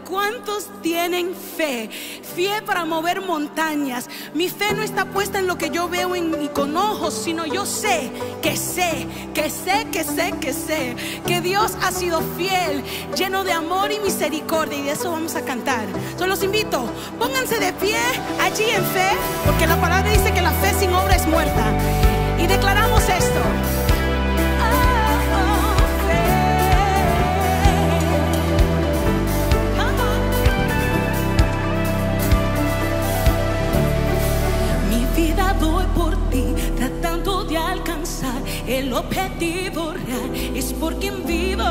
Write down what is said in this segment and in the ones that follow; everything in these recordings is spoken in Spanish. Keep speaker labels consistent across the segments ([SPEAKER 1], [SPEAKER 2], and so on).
[SPEAKER 1] ¿Cuántos tienen fe? Fe para mover montañas. Mi fe no está puesta en lo que yo veo y con ojos, sino yo sé que Dios ha sido fiel, lleno de amor y misericordia, y de eso vamos a cantar. Yo los invito, pónganse de pie allí en fe, porque la palabra dice que la fe sin obra es muerta. Y declaramos esto. Doy por ti, tratando de alcanzar el objetivo real. Es por quien vivo,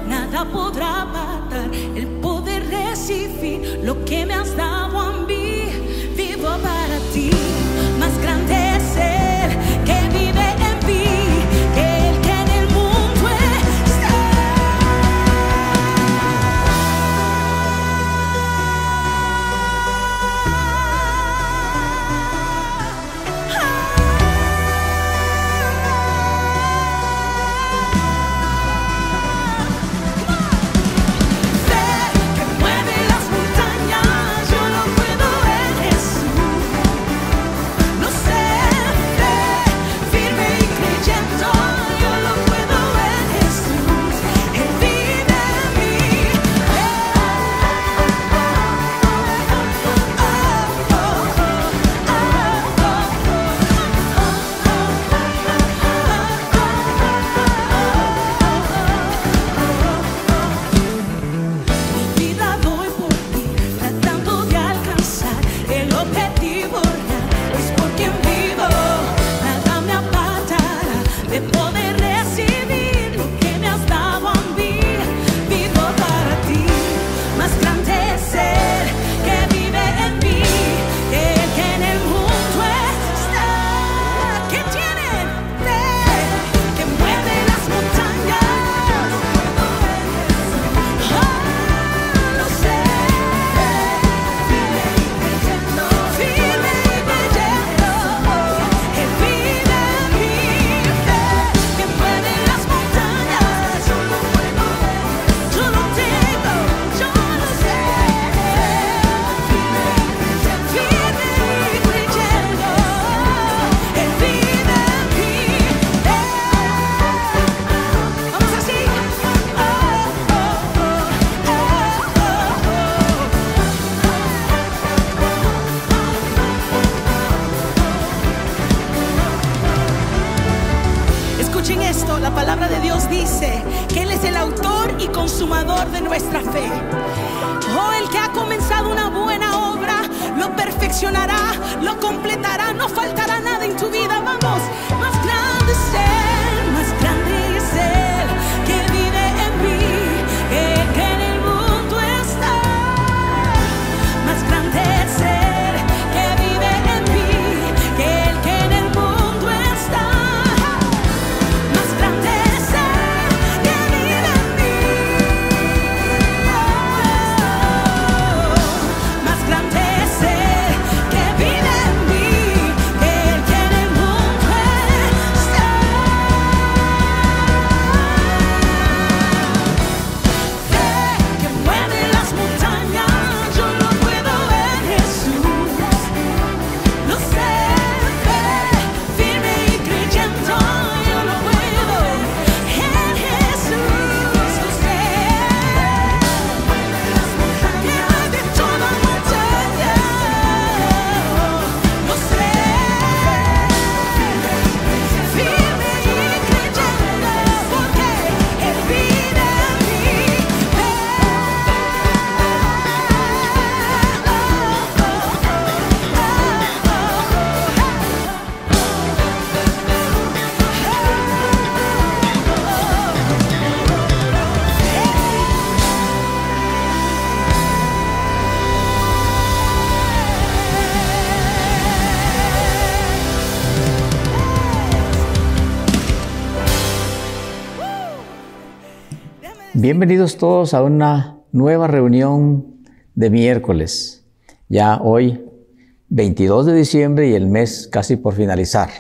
[SPEAKER 1] nada podrá matar el poder recibir lo que me has dado a mí. Vivo para ti, más grande es Él que vive en mí, que el que en el mundo está. La palabra de Dios dice que Él es el autor y consumador de nuestra fe. Oh, el que ha comenzado una buena obra lo perfeccionará, lo completará, no faltará nada en tu vida. Vamos, más grande es Él, más grande es Él que vive en mí, que en el mundo está. Más grande es Él que vive en mí, que el que en el mundo está.
[SPEAKER 2] Bienvenidos todos a una nueva reunión de miércoles. Ya hoy, 22 de diciembre y el mes casi por finalizar.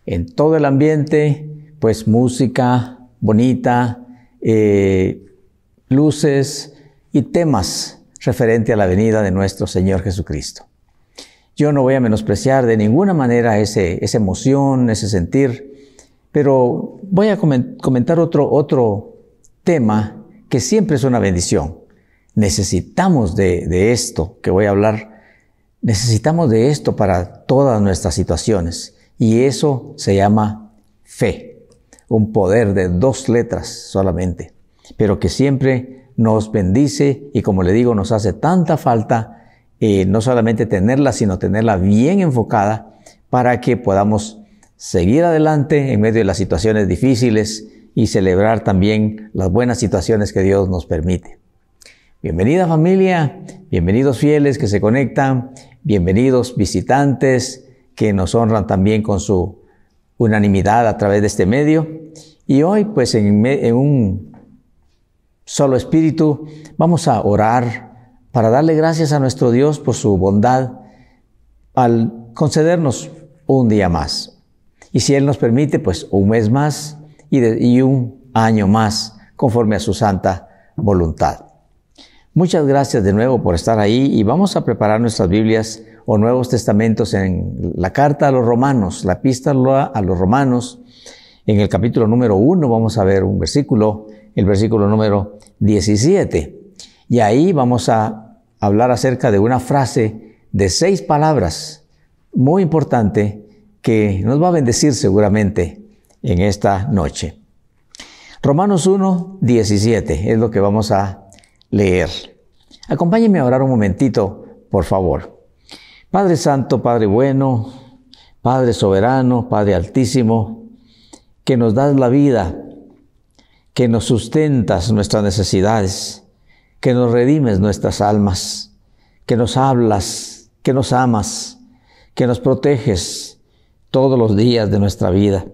[SPEAKER 2] En todo el ambiente, pues música bonita, luces y temas referente a la venida de nuestro Señor Jesucristo. Yo no voy a menospreciar de ninguna manera esa emoción, ese sentir, pero voy a comentar otro tema que siempre es una bendición. Necesitamos de esto que voy a hablar, necesitamos de esto para todas nuestras situaciones, y eso se llama fe, un poder de 2 letras solamente, pero que siempre nos bendice y, como le digo, nos hace tanta falta no solamente tenerla, sino tenerla bien enfocada para que podamos seguir adelante en medio de las situaciones difíciles y celebrar también las buenas situaciones que Dios nos permite. Bienvenida familia, bienvenidos fieles que se conectan, bienvenidos visitantes que nos honran también con su unanimidad a través de este medio. Y hoy, pues en un solo espíritu, vamos a orar para darle gracias a nuestro Dios por su bondad al concedernos un día más. Y si Él nos permite, pues un mes más y un año más, conforme a su santa voluntad. Muchas gracias de nuevo por estar ahí, y vamos a preparar nuestras Biblias o Nuevos Testamentos en la carta a los Romanos, la epístola a los Romanos. En el capítulo número 1 vamos a ver un versículo, el versículo número 17. Y ahí vamos a hablar acerca de una frase de 6 palabras muy importante que nos va a bendecir seguramente en esta noche. Romanos 1, 17 es lo que vamos a leer. Acompáñenme a orar un momentito, por favor. Padre Santo, Padre bueno, Padre soberano, Padre altísimo, que nos das la vida, que nos sustentas nuestras necesidades, que nos redimes nuestras almas, que nos hablas, que nos amas, que nos proteges todos los días de nuestra vida.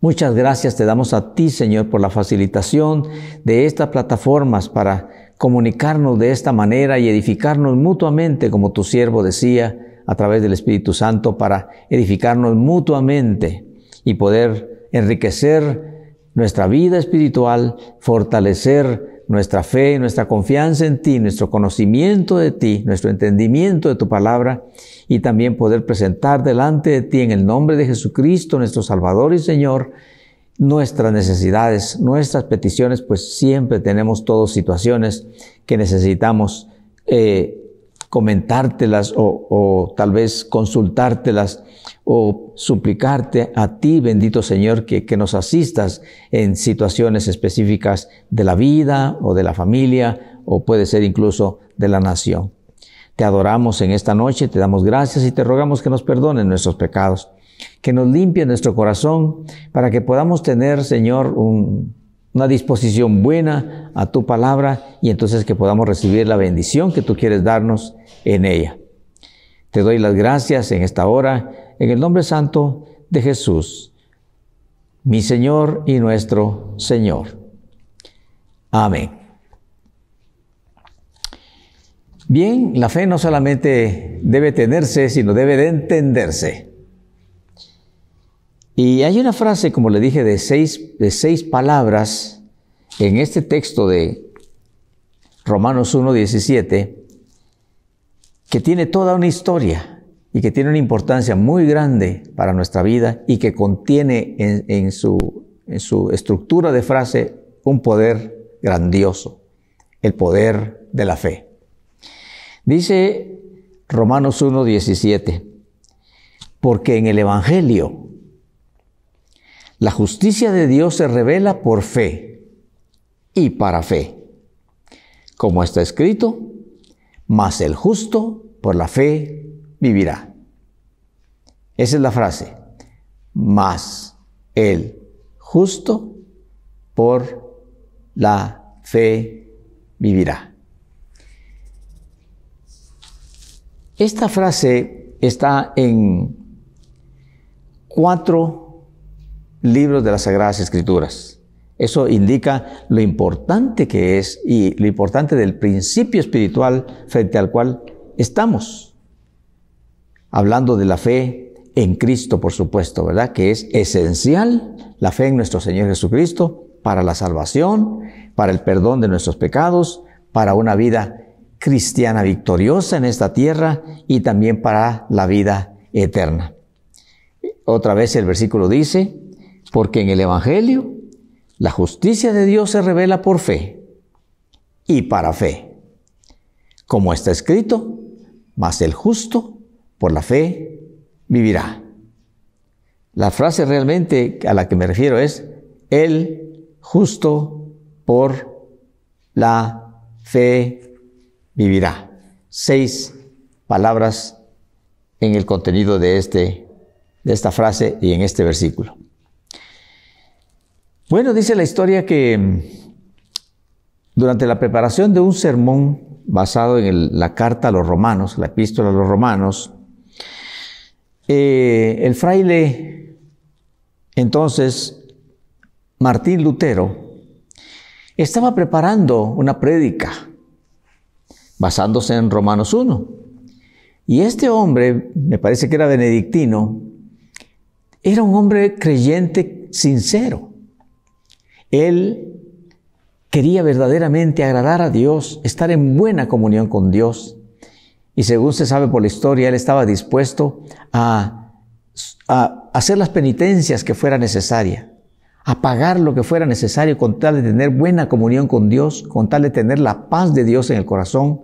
[SPEAKER 2] Muchas gracias te damos a ti, Señor, por la facilitación de estas plataformas para comunicarnos de esta manera y edificarnos mutuamente, como tu siervo decía, a través del Espíritu Santo, para edificarnos mutuamente y poder enriquecer nuestra vida espiritual, fortalecer nuestra fe, nuestra confianza en ti, nuestro conocimiento de ti, nuestro entendimiento de tu palabra, y también poder presentar delante de ti en el nombre de Jesucristo, nuestro Salvador y Señor, nuestras necesidades, nuestras peticiones, pues siempre tenemos todas situaciones que necesitamos comentártelas o tal vez consultártelas o suplicarte a ti, bendito Señor, que nos asistas en situaciones específicas de la vida o de la familia, o puede ser incluso de la nación. Te adoramos en esta noche, te damos gracias y te rogamos que nos perdones nuestros pecados, que nos limpie nuestro corazón para que podamos tener, Señor, una disposición buena a tu palabra, y entonces que podamos recibir la bendición que tú quieres darnos en ella. Te doy las gracias en esta hora, en el nombre santo de Jesús, mi Señor y nuestro Señor. Amén. Bien, la fe no solamente debe tenerse, sino debe de entenderse. Y hay una frase, como le dije, de seis palabras en este texto de Romanos 1:17, que tiene toda una historia y que tiene una importancia muy grande para nuestra vida, y que contiene en su estructura de frase un poder grandioso, el poder de la fe. Dice Romanos 1:17, porque en el Evangelio la justicia de Dios se revela por fe y para fe, como está escrito, mas el justo por la fe vivirá. Esa es la frase, mas el justo por la fe vivirá. Esta frase está en 4 libros de las Sagradas Escrituras. Eso indica lo importante que es y lo importante del principio espiritual frente al cual estamos. Hablando de la fe en Cristo, por supuesto, ¿verdad? Que es esencial la fe en nuestro Señor Jesucristo para la salvación, para el perdón de nuestros pecados, para una vida cristiana victoriosa en esta tierra y también para la vida eterna. Otra vez el versículo dice, porque en el Evangelio la justicia de Dios se revela por fe y para fe. Como está escrito, mas el justo por la fe vivirá. La frase realmente a la que me refiero es, el justo por la fe vivirá. 6 palabras en el contenido de esta frase y en este versículo. Bueno, dice la historia que durante la preparación de un sermón basado en la carta a los romanos, la epístola a los romanos, el fraile, entonces, Martín Lutero, estaba preparando una prédica basándose en Romanos 1. Y este hombre, me parece que era benedictino, era un hombre creyente sincero. Él quería verdaderamente agradar a Dios, estar en buena comunión con Dios. Y según se sabe por la historia, él estaba dispuesto a hacer las penitencias que fuera necesaria, a pagar lo que fuera necesario con tal de tener buena comunión con Dios, con tal de tener la paz de Dios en el corazón.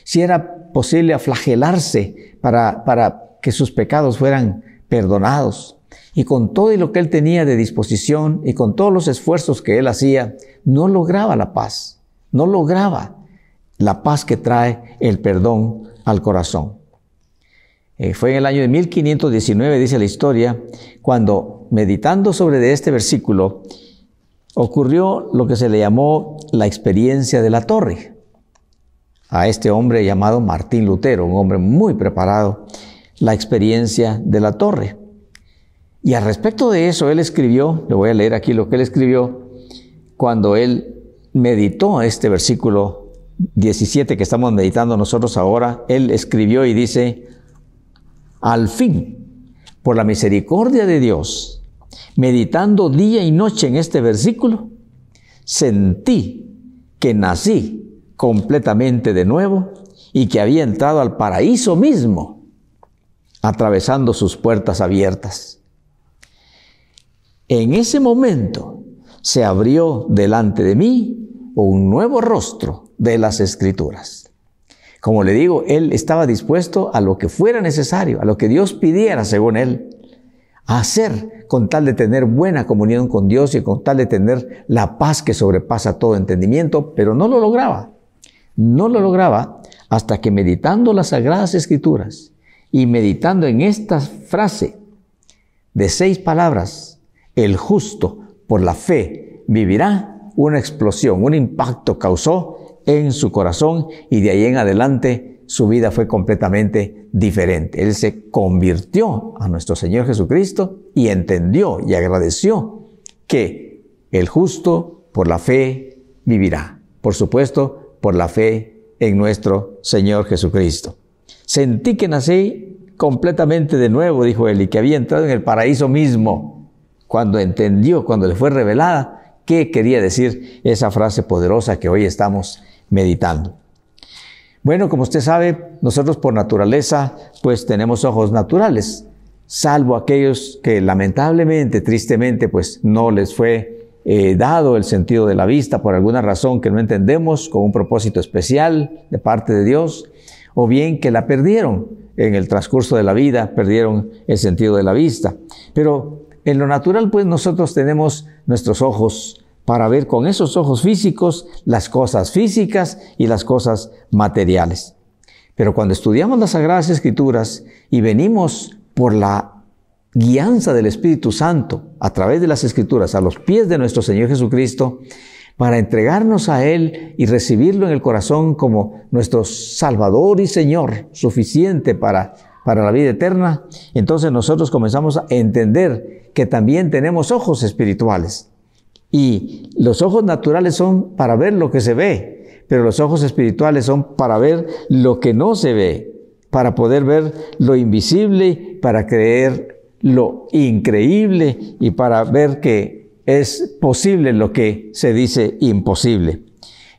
[SPEAKER 2] Si era posible, a flagelarse para que sus pecados fueran perdonados. Y con todo lo que él tenía de disposición y con todos los esfuerzos que él hacía, no lograba la paz. No lograba la paz que trae el perdón al corazón. Fue en el año de 1519, dice la historia, cuando meditando sobre este versículo, ocurrió lo que se le llamó la experiencia de la torre. A este hombre llamado Martín Lutero, un hombre muy preparado, la experiencia de la torre. Y al respecto de eso, él escribió, le voy a leer aquí lo que él escribió, cuando él meditó este versículo 17 que estamos meditando nosotros ahora. Él escribió y dice, al fin, por la misericordia de Dios, meditando día y noche en este versículo, sentí que nací completamente de nuevo y que había entrado al paraíso mismo, atravesando sus puertas abiertas. En ese momento se abrió delante de mí un nuevo rostro de las Escrituras. Como le digo, él estaba dispuesto a lo que fuera necesario, a lo que Dios pidiera según él, a hacer con tal de tener buena comunión con Dios y con tal de tener la paz que sobrepasa todo entendimiento, pero no lo lograba. No lo lograba hasta que meditando las Sagradas Escrituras y meditando en esta frase de 6 palabras, el justo por la fe vivirá, una explosión, un impacto causó en su corazón y de ahí en adelante su vida fue completamente diferente. Él se convirtió a nuestro Señor Jesucristo y entendió y agradeció que el justo por la fe vivirá. Por supuesto, por la fe en nuestro Señor Jesucristo. Sentí que nací completamente de nuevo, dijo él, y que había entrado en el paraíso mismo. Cuando entendió, cuando le fue revelada, qué quería decir esa frase poderosa que hoy estamos meditando. Bueno, como usted sabe, nosotros por naturaleza, pues tenemos ojos naturales, salvo aquellos que lamentablemente, tristemente, pues no les fue dado el sentido de la vista por alguna razón que no entendemos, con un propósito especial de parte de Dios, o bien que la perdieron en el transcurso de la vida, perdieron el sentido de la vista. Pero en lo natural, pues nosotros tenemos nuestros ojos para ver con esos ojos físicos las cosas físicas y las cosas materiales. Pero cuando estudiamos las Sagradas Escrituras y venimos por la guianza del Espíritu Santo a través de las Escrituras a los pies de nuestro Señor Jesucristo, para entregarnos a Él y recibirlo en el corazón como nuestro Salvador y Señor, suficiente para la vida eterna, entonces nosotros comenzamos a entender que también tenemos ojos espirituales. Y los ojos naturales son para ver lo que se ve, pero los ojos espirituales son para ver lo que no se ve, para poder ver lo invisible, para creer lo increíble y para ver que es posible lo que se dice imposible.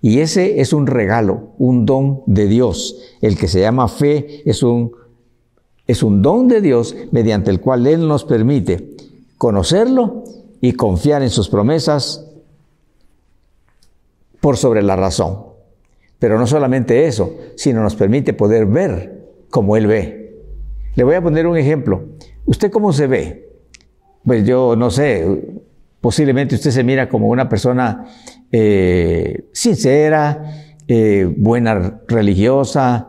[SPEAKER 2] Y ese es un regalo, un don de Dios. El que se llama fe es un don de Dios mediante el cual Él nos permite conocerlo y confiar en sus promesas por sobre la razón. Pero no solamente eso, sino nos permite poder ver como Él ve. Le voy a poner un ejemplo. ¿Usted cómo se ve? Pues yo no sé, posiblemente usted se mira como una persona sincera, buena religiosa,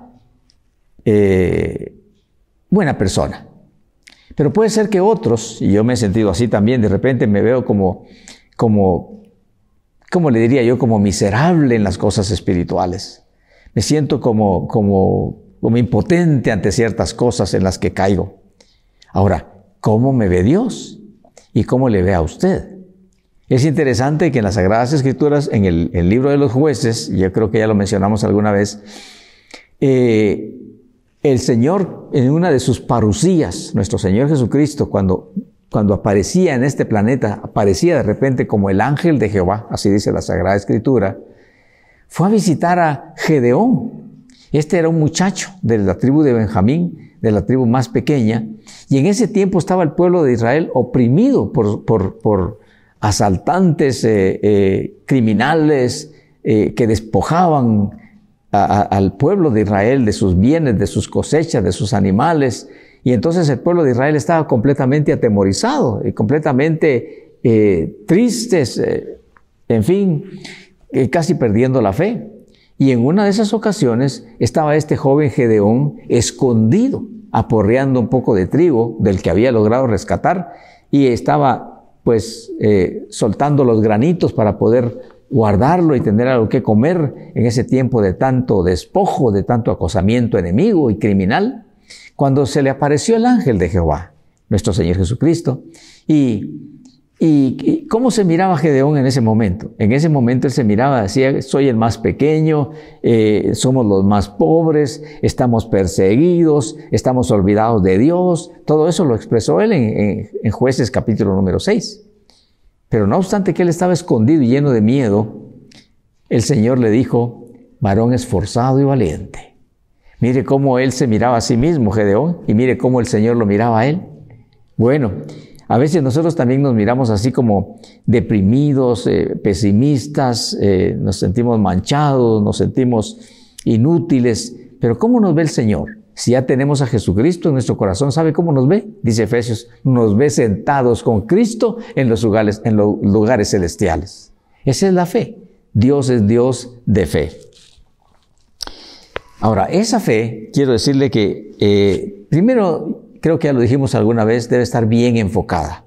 [SPEAKER 2] buena persona. Pero puede ser que otros, y yo me he sentido así también, de repente me veo como le diría yo, como miserable en las cosas espirituales. Me siento como impotente ante ciertas cosas en las que caigo. Ahora, ¿cómo me ve Dios? ¿Y cómo le ve a usted? Es interesante que en las Sagradas Escrituras, en el libro de los Jueces, yo creo que ya lo mencionamos alguna vez, el Señor, en una de sus parusías, nuestro Señor Jesucristo, cuando aparecía en este planeta, aparecía de repente como el ángel de Jehová, así dice la Sagrada Escritura, fue a visitar a Gedeón. Este era un muchacho de la tribu de Benjamín, de la tribu más pequeña, y en ese tiempo estaba el pueblo de Israel oprimido por asaltantes, criminales, que despojaban al pueblo de Israel de sus bienes, de sus cosechas, de sus animales. Y entonces el pueblo de Israel estaba completamente atemorizado y completamente tristes, en fin, casi perdiendo la fe. Y en una de esas ocasiones estaba este joven Gedeón escondido, aporreando un poco de trigo del que había logrado rescatar, y estaba pues soltando los granitos para poder guardarlo y tener algo que comer en ese tiempo de tanto despojo, de tanto acosamiento enemigo y criminal, cuando se le apareció el ángel de Jehová, nuestro Señor Jesucristo. ¿Y cómo se miraba Gedeón en ese momento? En ese momento él se miraba, decía, soy el más pequeño, somos los más pobres, estamos perseguidos, estamos olvidados de Dios. Todo eso lo expresó él en Jueces capítulo número 6. Pero no obstante que él estaba escondido y lleno de miedo, el Señor le dijo, varón esforzado y valiente. Mire cómo él se miraba a sí mismo, Gedeón, y mire cómo el Señor lo miraba a él. Bueno, a veces nosotros también nos miramos así como deprimidos, pesimistas, nos sentimos manchados, nos sentimos inútiles. Pero ¿cómo nos ve el Señor? Si ya tenemos a Jesucristo en nuestro corazón, ¿sabe cómo nos ve? Dice Efesios, nos ve sentados con Cristo en los lugares celestiales. Esa es la fe. Dios es Dios de fe. Ahora, esa fe, quiero decirle que primero, creo que ya lo dijimos alguna vez, debe estar bien enfocada.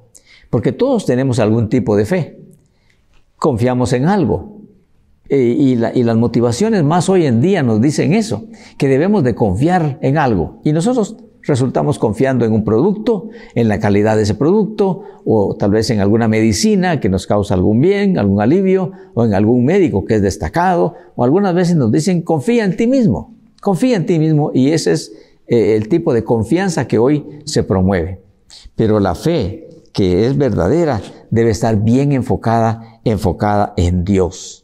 [SPEAKER 2] Porque todos tenemos algún tipo de fe. Confiamos en algo. Y las motivaciones más hoy en día nos dicen eso, que debemos de confiar en algo. Y nosotros resultamos confiando en un producto, en la calidad de ese producto, o tal vez en alguna medicina que nos causa algún bien, algún alivio, o en algún médico que es destacado, o algunas veces nos dicen, confía en ti mismo, y ese es el tipo de confianza que hoy se promueve. Pero la fe que es verdadera debe estar bien enfocada en Dios.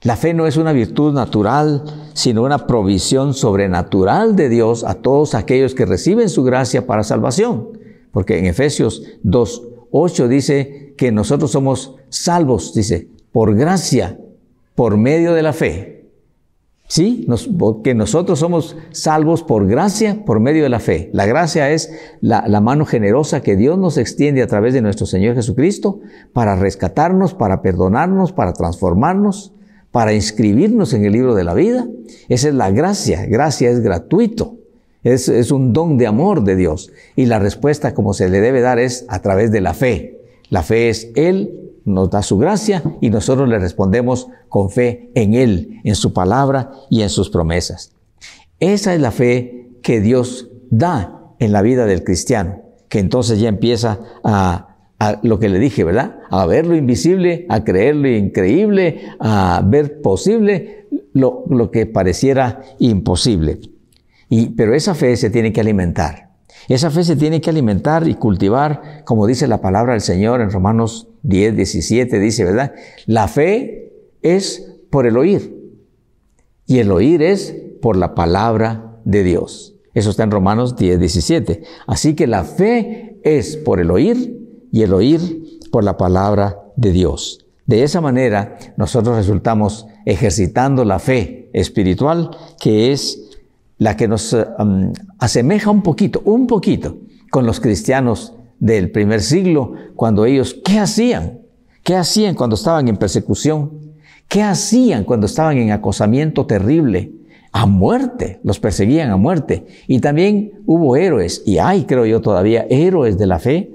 [SPEAKER 2] La fe no es una virtud natural, sino una provisión sobrenatural de Dios a todos aquellos que reciben su gracia para salvación. Porque en Efesios 2:8 dice que nosotros somos salvos, dice, por gracia, por medio de la fe. ¿Sí? Que nosotros somos salvos por gracia, por medio de la fe. La gracia es la mano generosa que Dios nos extiende a través de nuestro Señor Jesucristo para rescatarnos, para perdonarnos, para transformarnos, para inscribirnos en el libro de la vida. Esa es la gracia. Gracia es gratuito. Es un don de amor de Dios. Y la respuesta como se le debe dar es a través de la fe. La fe es Él nos da su gracia y nosotros le respondemos con fe en Él, en su palabra y en sus promesas. Esa es la fe que Dios da en la vida del cristiano, que entonces ya empieza a lo que le dije, ¿verdad? A ver lo invisible, a creer lo increíble, a ver posible lo que pareciera imposible. Pero esa fe se tiene que alimentar. Esa fe se tiene que alimentar y cultivar, como dice la palabra del Señor en Romanos 10:17, dice, ¿verdad? La fe es por el oír y el oír es por la palabra de Dios. Eso está en Romanos 10:17. Así que la fe es por el oír y el oír por la palabra de Dios. De esa manera nosotros resultamos ejercitando la fe espiritual, que es la que nos asemeja un poquito con los cristianos del primer siglo, cuando ellos, ¿qué hacían? ¿Qué hacían cuando estaban en persecución? ¿Qué hacían cuando estaban en acosamiento terrible? A muerte, los perseguían a muerte. Y también hubo héroes, y hay, creo yo todavía, héroes de la fe,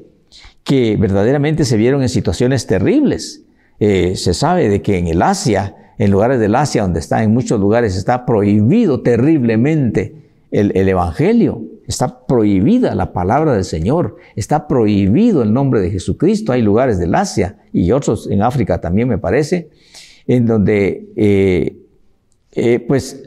[SPEAKER 2] que verdaderamente se vieron en situaciones terribles. Se sabe de que en el Asia, en lugares del Asia, donde está en muchos lugares, está prohibido terriblemente el Evangelio. Está prohibida la palabra del Señor. Está prohibido el nombre de Jesucristo. Hay lugares del Asia y otros en África también, me parece, en donde pues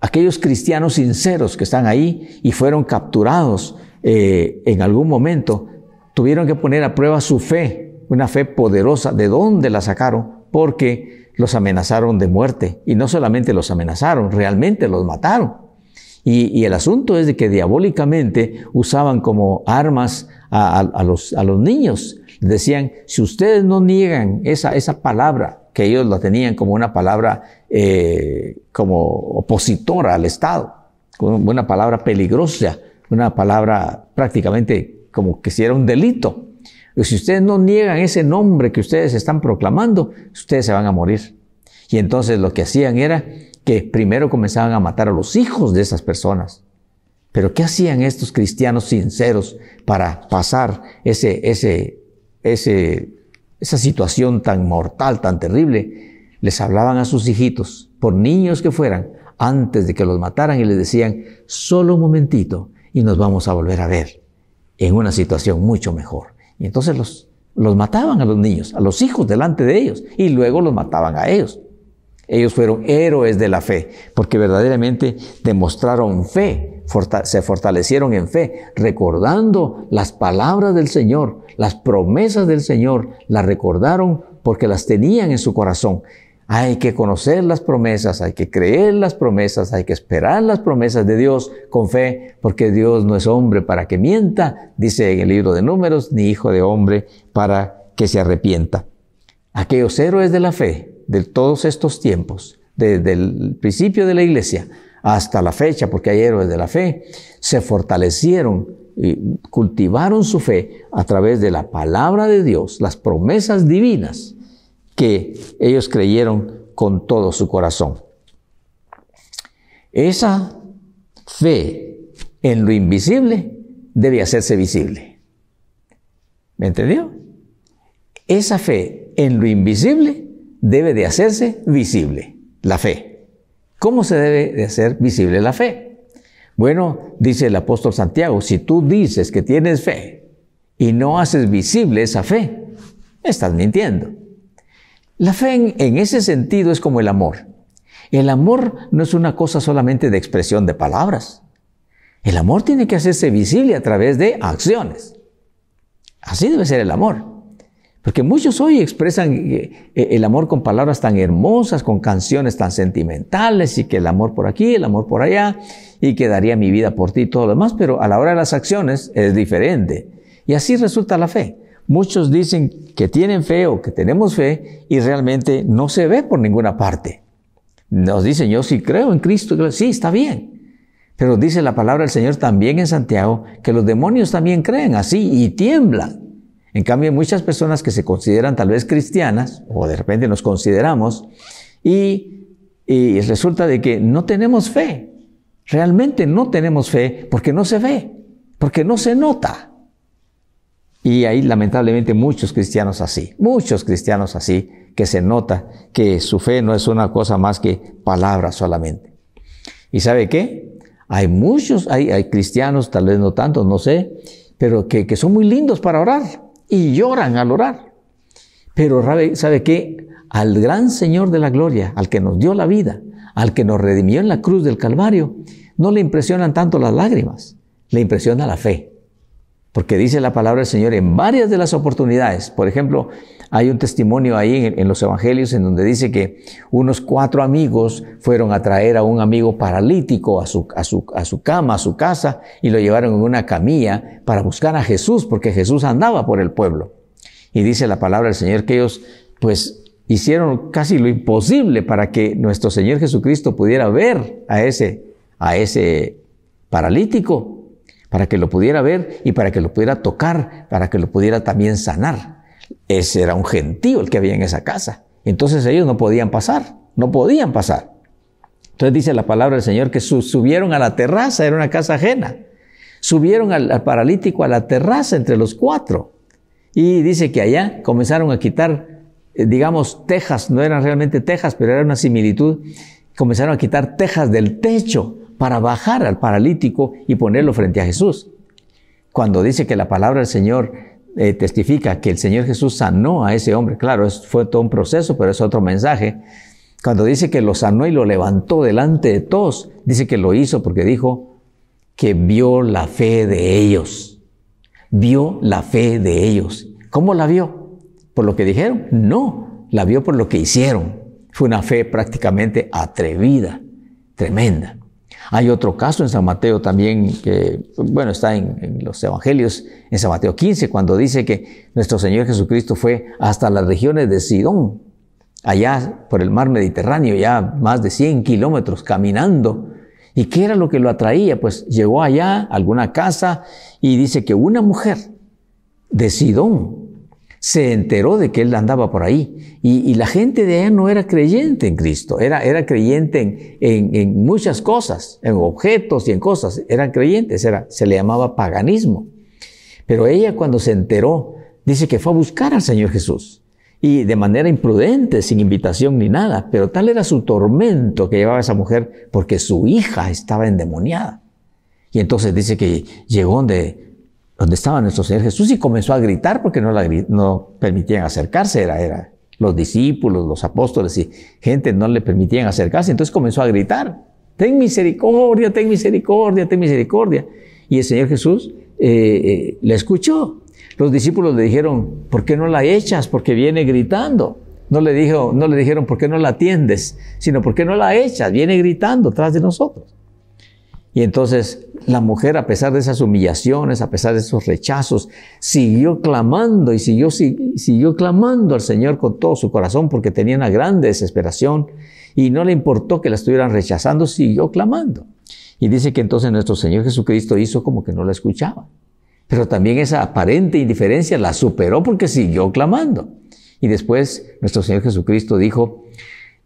[SPEAKER 2] aquellos cristianos sinceros que están ahí y fueron capturados en algún momento, tuvieron que poner a prueba su fe, una fe poderosa. ¿De dónde la sacaron? Porque los amenazaron de muerte. Y no solamente los amenazaron, realmente los mataron. Y el asunto es de que diabólicamente usaban como armas a los niños. Decían, si ustedes no niegan esa palabra, que ellos la tenían como una palabra como opositora al Estado, como una palabra peligrosa, una palabra prácticamente como que si era un delito. Y si ustedes no niegan ese nombre que ustedes están proclamando, ustedes se van a morir. Y entonces lo que hacían era que primero comenzaban a matar a los hijos de esas personas. Pero ¿qué hacían estos cristianos sinceros para pasar esa situación tan mortal, tan terrible? Les hablaban a sus hijitos, por niños que fueran, antes de que los mataran, y les decían, solo un momentito y nos vamos a volver a ver en una situación mucho mejor. Y entonces los mataban a los niños, a los hijos delante de ellos, y luego los mataban a ellos. Ellos fueron héroes de la fe, porque verdaderamente demostraron fe, se fortalecieron en fe, recordando las palabras del Señor, las promesas del Señor, las recordaron porque las tenían en su corazón. Hay que conocer las promesas, hay que creer las promesas, hay que esperar las promesas de Dios con fe, porque Dios no es hombre para que mienta, dice en el libro de Números, ni hijo de hombre para que se arrepienta. Aquellos héroes de la fe, de todos estos tiempos, desde el principio de la iglesia hasta la fecha, porque hay héroes de la fe, se fortalecieron y cultivaron su fe a través de la palabra de Dios, las promesas divinas que ellos creyeron con todo su corazón. Esa fe en lo invisible debe hacerse visible. ¿Me entendió? Esa fe en lo invisible debe de hacerse visible, la fe. ¿Cómo se debe de hacer visible la fe? Bueno, dice el apóstol Santiago, si tú dices que tienes fe y no haces visible esa fe, estás mintiendo. La fe en ese sentido es como el amor. El amor no es una cosa solamente de expresión de palabras. El amor tiene que hacerse visible a través de acciones. Así debe ser el amor. Porque muchos hoy expresan el amor con palabras tan hermosas, con canciones tan sentimentales, y que el amor por aquí, el amor por allá, y que daría mi vida por ti y todo lo demás, pero a la hora de las acciones es diferente. Y así resulta la fe. Muchos dicen que tienen fe o que tenemos fe y realmente no se ve por ninguna parte. Nos dicen, yo sí creo en Cristo, sí, está bien. Pero dice la palabra del Señor también en Santiago que los demonios también creen así y tiemblan. En cambio, hay muchas personas que se consideran tal vez cristianas, o de repente nos consideramos, y resulta de que no tenemos fe. Realmente no tenemos fe porque no se ve, porque no se nota. Y hay lamentablemente muchos cristianos así, que se nota que su fe no es una cosa más que palabras solamente. ¿Y sabe qué? Hay muchos, hay cristianos, tal vez no tantos, no sé, pero que son muy lindos para orar. Y lloran al orar. Pero ¿sabe qué? Al gran Señor de la gloria, al que nos dio la vida, al que nos redimió en la cruz del Calvario, no le impresionan tanto las lágrimas, le impresiona la fe. Porque dice la palabra del Señor en varias de las oportunidades. Por ejemplo, hay un testimonio ahí en los evangelios en donde dice que unos 4 amigos fueron a traer a un amigo paralítico a su cama, a su casa, y lo llevaron en una camilla para buscar a Jesús, porque Jesús andaba por el pueblo. Y dice la palabra del Señor que ellos, pues, hicieron casi lo imposible para que nuestro Señor Jesucristo pudiera ver a ese paralítico, para que lo pudiera ver y para que lo pudiera tocar, para que lo pudiera también sanar. Ese era un gentío el que había en esa casa. Entonces ellos no podían pasar, no podían pasar. Entonces dice la palabra del Señor que subieron a la terraza, era una casa ajena. Subieron al paralítico a la terraza entre los 4. Y dice que allá comenzaron a quitar, digamos, tejas, no eran realmente tejas, pero era una similitud. Comenzaron a quitar tejas del techo para bajar al paralítico y ponerlo frente a Jesús. Cuando dice que la palabra del Señor testifica que el Señor Jesús sanó a ese hombre, claro, fue todo un proceso, pero es otro mensaje. Cuando dice que lo sanó y lo levantó delante de todos, dice que lo hizo porque dijo que vio la fe de ellos. Vio la fe de ellos. ¿Cómo la vio? ¿Por lo que dijeron? No, la vio por lo que hicieron. Fue una fe prácticamente atrevida, tremenda. Hay otro caso en San Mateo también, que, bueno, está en los evangelios, en San Mateo 15, cuando dice que nuestro Señor Jesucristo fue hasta las regiones de Sidón, allá por el mar Mediterráneo, ya más de 100 kilómetros caminando. ¿Y qué era lo que lo atraía? Pues llegó allá a alguna casa y dice que una mujer de Sidón se enteró de que él andaba por ahí. Y la gente de allá no era creyente en Cristo, era creyente en muchas cosas, en objetos y en cosas, eran creyentes, se le llamaba paganismo. Pero ella, cuando se enteró, dice que fue a buscar al Señor Jesús. Y de manera imprudente, sin invitación ni nada, pero tal era su tormento que llevaba esa mujer porque su hija estaba endemoniada. Y entonces dice que llegó donde estaba nuestro Señor Jesús y comenzó a gritar porque no permitían acercarse, era los discípulos, los apóstoles y gente no le permitían acercarse. Entonces comenzó a gritar: ten misericordia, ten misericordia, ten misericordia. Y el Señor Jesús le escuchó. Los discípulos le dijeron: ¿por qué no la echas? Porque viene gritando. No le dijeron: ¿por qué no la atiendes? Sino: ¿por qué no la echas? Viene gritando tras de nosotros. Y entonces la mujer, a pesar de esas humillaciones, a pesar de esos rechazos, siguió clamando y siguió clamando al Señor con todo su corazón porque tenía una grande desesperación y no le importó que la estuvieran rechazando, siguió clamando. Y dice que entonces nuestro Señor Jesucristo hizo como que no la escuchaba. Pero también esa aparente indiferencia la superó porque siguió clamando. Y después nuestro Señor Jesucristo dijo: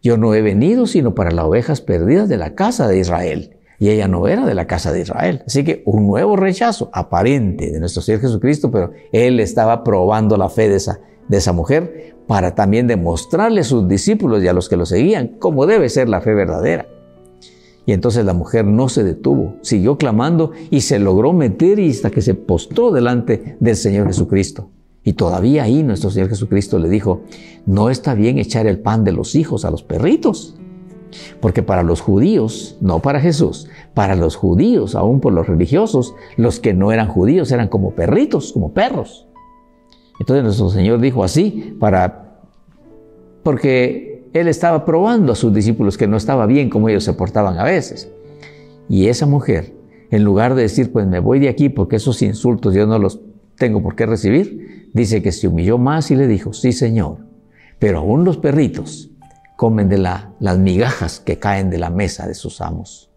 [SPEAKER 2] yo no he venido sino para las ovejas perdidas de la casa de Israel. Y ella no era de la casa de Israel. Así que un nuevo rechazo aparente de nuestro Señor Jesucristo, pero Él estaba probando la fe de esa mujer para también demostrarle a sus discípulos y a los que lo seguían cómo debe ser la fe verdadera. Y entonces la mujer no se detuvo, siguió clamando y se logró meter hasta que se postró delante del Señor Jesucristo. Y todavía ahí nuestro Señor Jesucristo le dijo: no está bien echar el pan de los hijos a los perritos. Porque para los judíos, no para Jesús, para los judíos, aún por los religiosos, los que no eran judíos eran como perritos, como perros. Entonces nuestro Señor dijo así porque Él estaba probando a sus discípulos que no estaba bien como ellos se portaban a veces. Y esa mujer, en lugar de decir: pues me voy de aquí porque esos insultos yo no los tengo por qué recibir, dice que se humilló más y le dijo: sí, Señor, pero aún los perritos comen de las migajas que caen de la mesa de sus amos.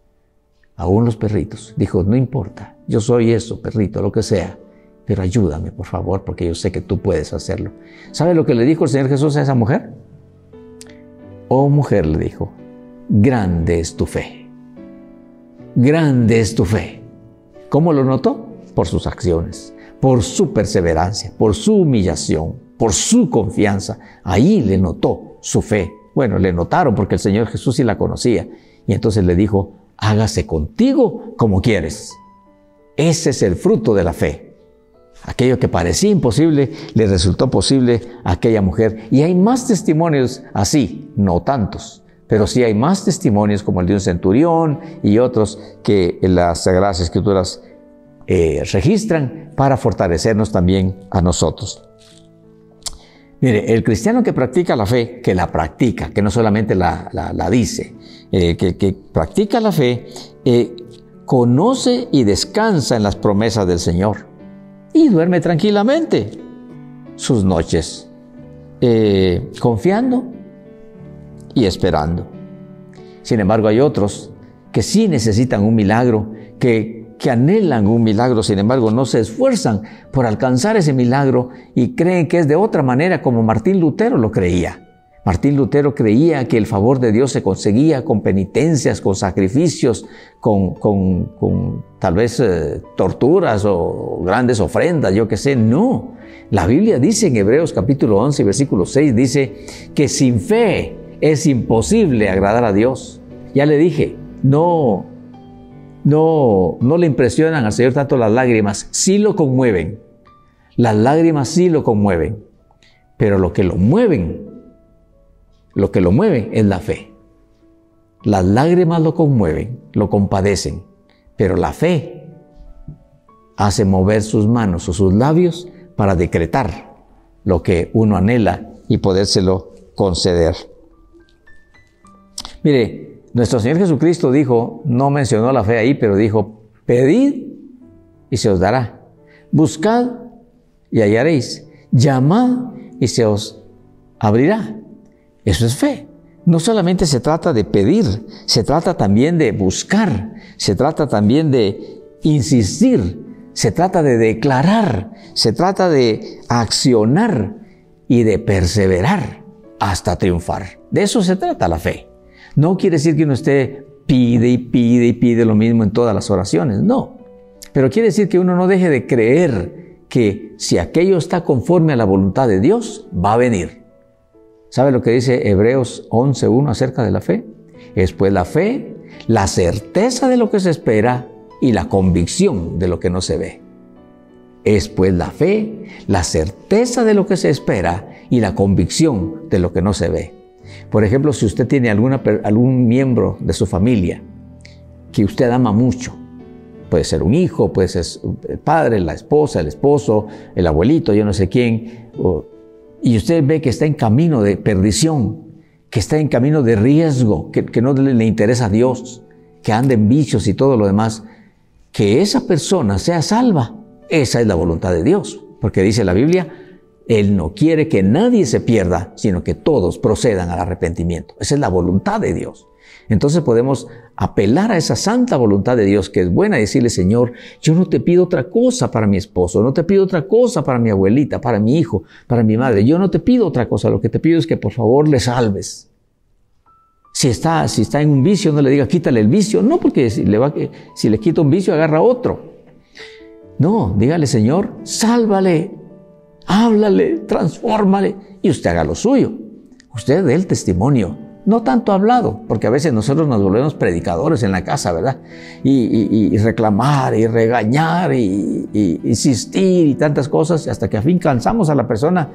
[SPEAKER 2] Aún los perritos. Dijo: no importa, yo soy eso, perrito, lo que sea, pero ayúdame, por favor, porque yo sé que tú puedes hacerlo. ¿Sabe lo que le dijo el Señor Jesús a esa mujer? Oh mujer, le dijo, grande es tu fe. Grande es tu fe. ¿Cómo lo notó? Por sus acciones, por su perseverancia, por su humillación, por su confianza. Ahí le notó su fe. Bueno, le notaron porque el Señor Jesús sí la conocía. Y entonces le dijo: hágase contigo como quieres. Ese es el fruto de la fe. Aquello que parecía imposible, le resultó posible a aquella mujer. Y hay más testimonios así, no tantos, pero sí hay más testimonios como el de un centurión y otros que las Sagradas Escrituras registran para fortalecernos también a nosotros. Mire, el cristiano que practica la fe, que la practica, que no solamente la dice, que practica la fe, conoce y descansa en las promesas del Señor y duerme tranquilamente sus noches, confiando y esperando. Sin embargo, hay otros que sí necesitan un milagro, que anhelan un milagro, sin embargo no se esfuerzan por alcanzar ese milagro y creen que es de otra manera como Martín Lutero lo creía. Martín Lutero creía que el favor de Dios se conseguía con penitencias, con sacrificios, con tal vez torturas o grandes ofrendas, yo qué sé. No, la Biblia dice en Hebreos capítulo 11, versículo 6, dice que sin fe es imposible agradar a Dios. Ya le dije, no le impresionan al Señor tanto las lágrimas, sí lo conmueven. Las lágrimas sí lo conmueven, pero lo que lo mueve es la fe. Las lágrimas lo conmueven, lo compadecen, pero la fe hace mover sus manos o sus labios para decretar lo que uno anhela y podérselo conceder. Mire, nuestro Señor Jesucristo dijo, no mencionó la fe ahí, pero dijo, pedid y se os dará. Buscad y hallaréis. Llamad y se os abrirá. Eso es fe. No solamente se trata de pedir, se trata también de buscar, se trata también de insistir, se trata de declarar, se trata de accionar y de perseverar hasta triunfar. De eso se trata la fe. No quiere decir que uno pide y pide y pide lo mismo en todas las oraciones, no. Pero quiere decir que uno no deje de creer que si aquello está conforme a la voluntad de Dios, va a venir. ¿Sabe lo que dice Hebreos 11:1 acerca de la fe? Es pues la fe, la certeza de lo que se espera y la convicción de lo que no se ve. Es pues la fe, la certeza de lo que se espera y la convicción de lo que no se ve. Por ejemplo, si usted tiene algún miembro de su familia que usted ama mucho, puede ser un hijo, puede ser el padre, la esposa, el esposo, el abuelito, yo no sé quién, y usted ve que está en camino de perdición, que está en camino de riesgo, que no le interesa a Dios, que anda en vicios y todo lo demás, que esa persona sea salva. Esa es la voluntad de Dios, porque dice la Biblia, Él no quiere que nadie se pierda, sino que todos procedan al arrepentimiento. Esa es la voluntad de Dios. Entonces podemos apelar a esa santa voluntad de Dios que es buena y decirle, Señor, yo no te pido otra cosa para mi esposo, no te pido otra cosa para mi abuelita, para mi hijo, para mi madre. Yo no te pido otra cosa, lo que te pido es que por favor le salves. Si está en un vicio, no le diga quítale el vicio. No, porque si le quita un vicio, agarra otro. No, dígale, Señor, sálvale. Háblale, transfórmale y usted haga lo suyo. Usted dé el testimonio, no tanto hablado, porque a veces nosotros nos volvemos predicadores en la casa, ¿verdad? Y reclamar y regañar y insistir y tantas cosas hasta que al fin cansamos a la persona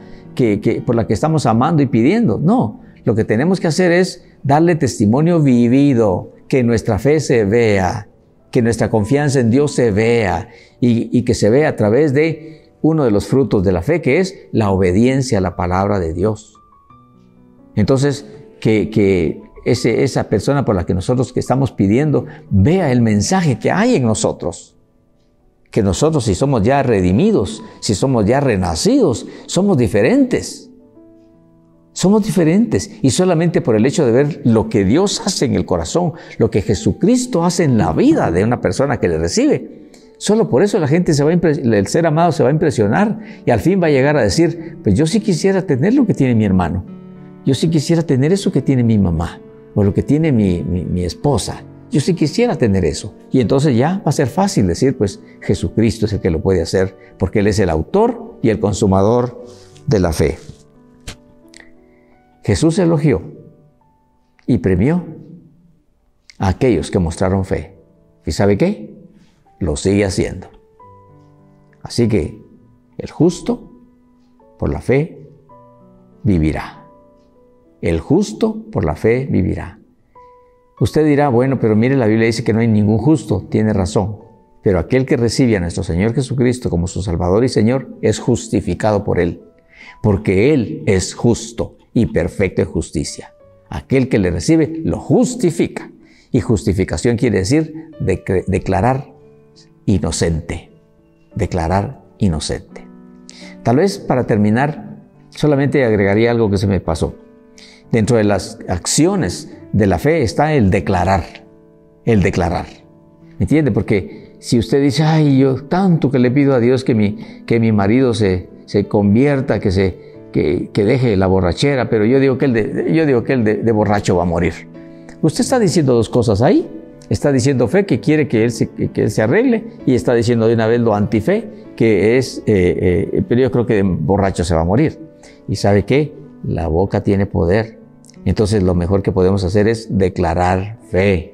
[SPEAKER 2] por la que estamos amando y pidiendo. No, lo que tenemos que hacer es darle testimonio vivido, que nuestra fe se vea, que nuestra confianza en Dios se vea y que se vea a través de uno de los frutos de la fe, que es la obediencia a la palabra de Dios. Entonces, que esa persona por la que nosotros que estamos pidiendo vea el mensaje que hay en nosotros. Que nosotros, si somos ya redimidos, si somos ya renacidos, somos diferentes. Somos diferentes. Y solamente por el hecho de ver lo que Dios hace en el corazón, lo que Jesucristo hace en la vida de una persona que le recibe, solo por eso la gente el ser amado se va a impresionar y al fin va a llegar a decir, pues yo sí quisiera tener lo que tiene mi hermano. Yo sí quisiera tener eso que tiene mi mamá o lo que tiene mi esposa. Yo sí quisiera tener eso. Y entonces ya va a ser fácil decir, pues Jesucristo es el que lo puede hacer porque Él es el autor y el consumador de la fe. Jesús elogió y premió a aquellos que mostraron fe. ¿Y sabe qué? Lo sigue haciendo. Así que el justo por la fe vivirá. El justo por la fe vivirá. Usted dirá, bueno, pero mire, la Biblia dice que no hay ningún justo. Tiene razón. Pero aquel que recibe a nuestro Señor Jesucristo como su Salvador y Señor es justificado por Él, porque Él es justo y perfecto en justicia. Aquel que le recibe lo justifica. Y justificación quiere decir declarar inocente. Declarar inocente. Tal vez para terminar, solamente agregaría algo que se me pasó. Dentro de las acciones de la fe está el declarar. El declarar. ¿Me entiende? Porque si usted dice, ay, yo tanto que le pido a Dios que mi marido se convierta, que deje la borrachera, pero yo digo que él de borracho va a morir. Usted está diciendo dos cosas ahí. Está diciendo fe, que quiere que él se arregle, y está diciendo de una vez lo antife, que es, pero yo creo que de borracho se va a morir. ¿Y sabe qué? La boca tiene poder. Entonces lo mejor que podemos hacer es declarar fe.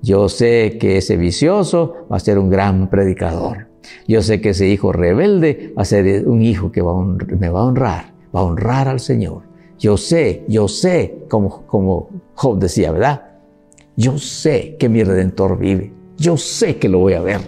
[SPEAKER 2] Yo sé que ese vicioso va a ser un gran predicador. Yo sé que ese hijo rebelde va a ser un hijo que me va a honrar al Señor. Yo sé, como Job decía, ¿verdad? Yo sé que mi Redentor vive. Yo sé que lo voy a ver.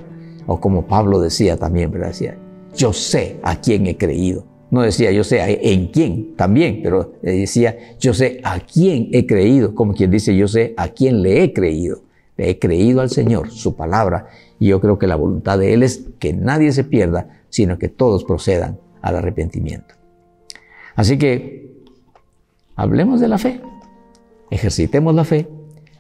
[SPEAKER 2] O como Pablo decía también, ¿verdad? Decía, yo sé a quién he creído. No decía yo sé en quién también, pero decía yo sé a quién he creído. Como quien dice yo sé a quién le he creído. Le he creído al Señor, su palabra. Y yo creo que la voluntad de Él es que nadie se pierda, sino que todos procedan al arrepentimiento. Así que hablemos de la fe. Ejercitemos la fe.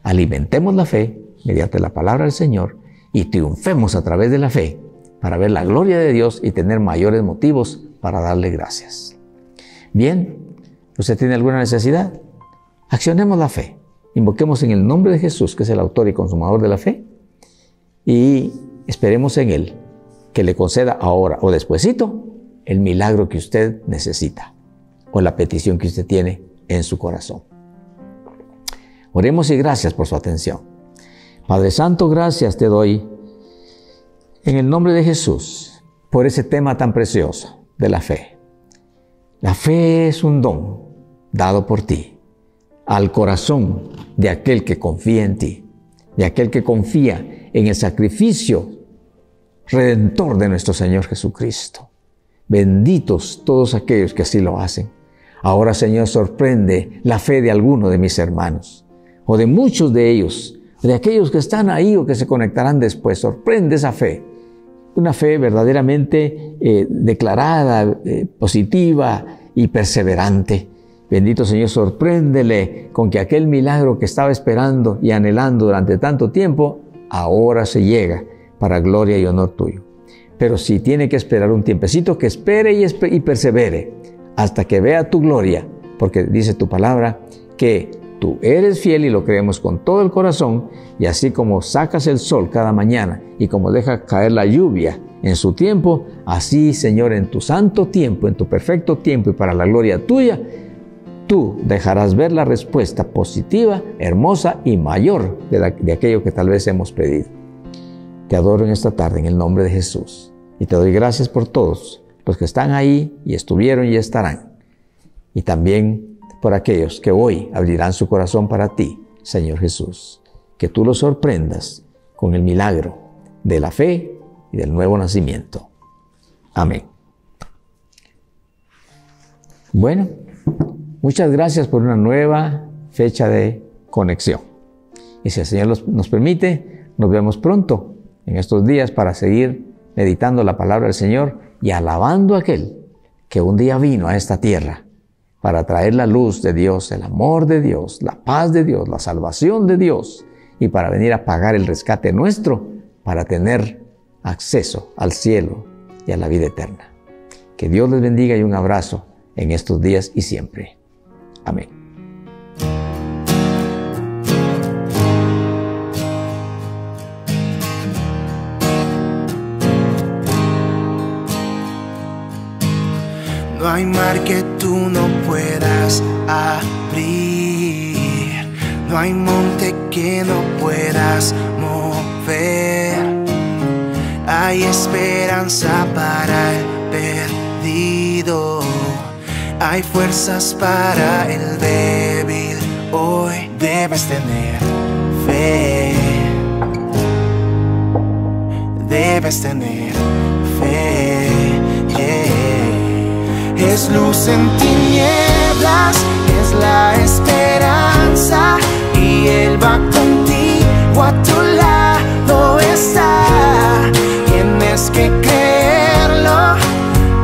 [SPEAKER 2] Alimentemos la fe mediante la palabra del Señor y triunfemos a través de la fe para ver la gloria de Dios y tener mayores motivos para darle gracias. Bien, ¿usted tiene alguna necesidad? Accionemos la fe. Invoquemos en el nombre de Jesús, que es el autor y consumador de la fe, y esperemos en Él que le conceda ahora o despuesito el milagro que usted necesita o la petición que usted tiene en su corazón. Oremos y gracias por su atención. Padre Santo, gracias te doy en el nombre de Jesús por ese tema tan precioso de la fe. La fe es un don dado por ti al corazón de aquel que confía en ti, de aquel que confía en el sacrificio redentor de nuestro Señor Jesucristo. Benditos todos aquellos que así lo hacen. Ahora, Señor, sorprende la fe de alguno de mis hermanos, o de muchos de ellos, de aquellos que están ahí o que se conectarán después. Sorprende esa fe, una fe verdaderamente declarada, positiva y perseverante. Bendito Señor, sorpréndele con que aquel milagro que estaba esperando y anhelando durante tanto tiempo, ahora se llega para gloria y honor tuyo. Pero si tiene que esperar un tiempecito, que espere y persevere hasta que vea tu gloria, porque dice tu palabra que tú eres fiel y lo creemos con todo el corazón, y así como sacas el sol cada mañana y como dejas caer la lluvia en su tiempo, así, Señor, en tu santo tiempo, en tu perfecto tiempo y para la gloria tuya, tú dejarás ver la respuesta positiva, hermosa y mayor de aquello que tal vez hemos pedido. Te adoro en esta tarde en el nombre de Jesús y te doy gracias por todos los que están ahí y estuvieron y estarán, y también por aquellos que hoy abrirán su corazón para ti, Señor Jesús. Que tú los sorprendas con el milagro de la fe y del nuevo nacimiento. Amén. Bueno, muchas gracias por una nueva fecha de conexión. Y si el Señor nos permite, nos vemos pronto en estos días para seguir meditando la palabra del Señor y alabando a aquel que un día vino a esta tierra para traer la luz de Dios, el amor de Dios, la paz de Dios, la salvación de Dios, y para venir a pagar el rescate nuestro para tener acceso al cielo y a la vida eterna. Que Dios les bendiga y un abrazo en estos días y siempre. Amén.
[SPEAKER 3] No hay mar que tú no puedas abrir, no hay monte que no puedas mover. Hay esperanza para el perdido, hay fuerzas para el débil. Hoy debes tener fe, debes debes tener fe. Es luz en tinieblas, es la esperanza, y Él va contigo, a tu lado está. Tienes que creerlo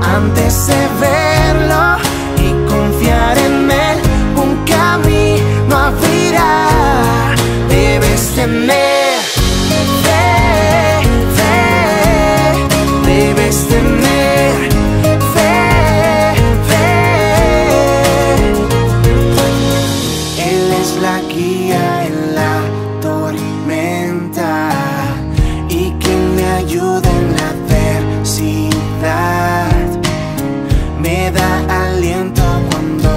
[SPEAKER 3] antes de verlo y confiar en Él, un camino abrirá. Debes tener fe, debes tener fe. Él es la guía en la tormenta y quien me ayuda en la adversidad. Me da aliento cuando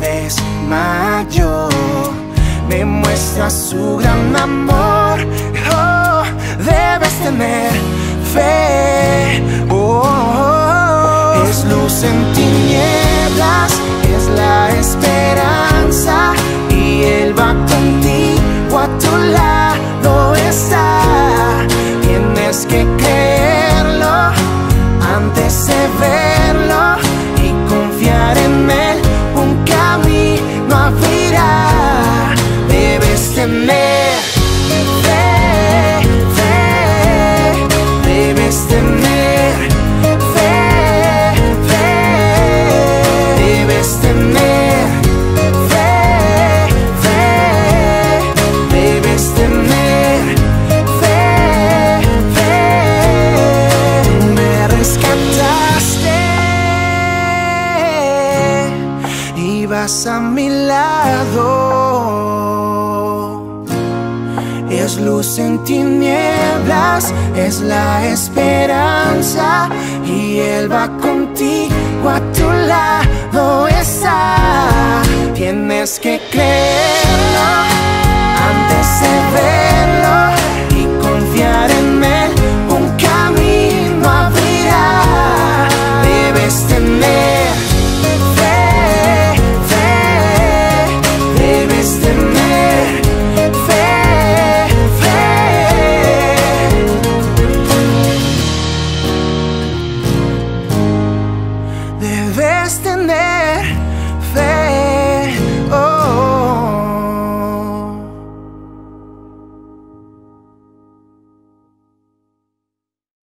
[SPEAKER 3] desmayo, me muestra su gran amor. Oh, debes tener fe. Es luz en tinieblas, es la esperanza, y Él va contigo, a tu lado está. Tienes que creerlo antes de verlo y confiar en Él, un camino abrirá. Debes tener fe, debes tener fe, debes tener fe, debes tener fe. Tú me rescataste y vas a mi lado. Es luz en tinieblas, es la esperanza, y Él va contigo, a tu lado está. Tienes que creerlo antes de verlo